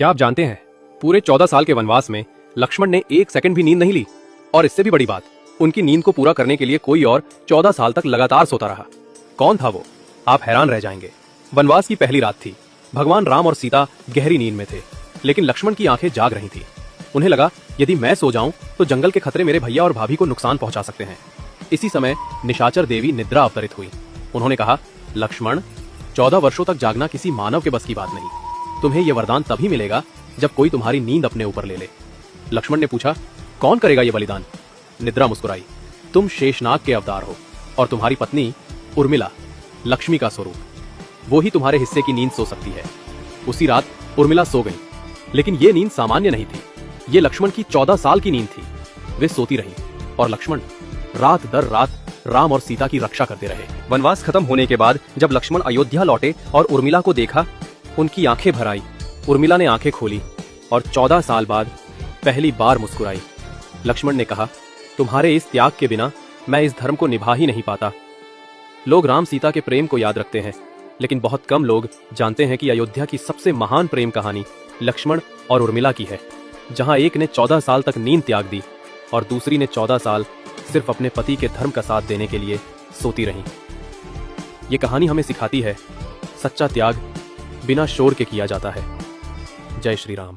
क्या आप जानते हैं, पूरे 14 साल के वनवास में लक्ष्मण ने एक सेकंड भी नींद नहीं ली। और इससे भी बड़ी बात, उनकी नींद को पूरा करने के लिए कोई और 14 साल तक लगातार सोता रहा। कौन था वो? आप हैरान रह जाएंगे। वनवास की पहली रात थी। भगवान राम और सीता गहरी नींद में थे, लेकिन लक्ष्मण की आंखें जाग रही थी। उन्हें लगा, यदि मैं सो जाऊं तो जंगल के खतरे मेरे भैया और भाभी को नुकसान पहुंचा सकते हैं। इसी समय निशाचर देवी निद्रा अवतरित हुई। उन्होंने कहा, लक्ष्मण, 14 वर्षों तक जागना किसी मानव के बस की बात नहीं। तुम्हें यह वरदान तभी मिलेगा जब कोई तुम्हारी नींद अपने ऊपर ले ले। लक्ष्मण ने पूछा, कौन करेगा यह बलिदान? निद्रा मुस्कुराई, तुम शेषनाग के अवतार हो और तुम्हारी पत्नी उर्मिला लक्ष्मी का स्वरूप, वो ही तुम्हारे हिस्से की नींद सो सकती है। उसी रात उर्मिला सो गई, लेकिन ये नींद सामान्य नहीं थी। ये लक्ष्मण की 14 साल की नींद थी। वे सोती रही और लक्ष्मण रात दर रात राम और सीता की रक्षा करते रहे। वनवास खत्म होने के बाद जब लक्ष्मण अयोध्या लौटे और उर्मिला को देखा, उनकी आंखें भर आई। उर्मिला ने आंखें खोली और 14 साल बाद पहली बार मुस्कुराई। लक्ष्मण ने कहा, तुम्हारे इस त्याग के बिना मैं इस धर्म को निभा ही नहीं पाता। लोग राम सीता के प्रेम को याद रखते हैं, लेकिन बहुत कम लोग जानते हैं कि अयोध्या की सबसे महान प्रेम कहानी लक्ष्मण और उर्मिला की है, जहां एक ने 14 साल तक नींद त्याग दी और दूसरी ने 14 साल सिर्फ अपने पति के धर्म का साथ देने के लिए सोती रहीं। ये कहानी हमें सिखाती है, सच्चा त्याग बिना शोर के किया जाता है। जय श्री राम।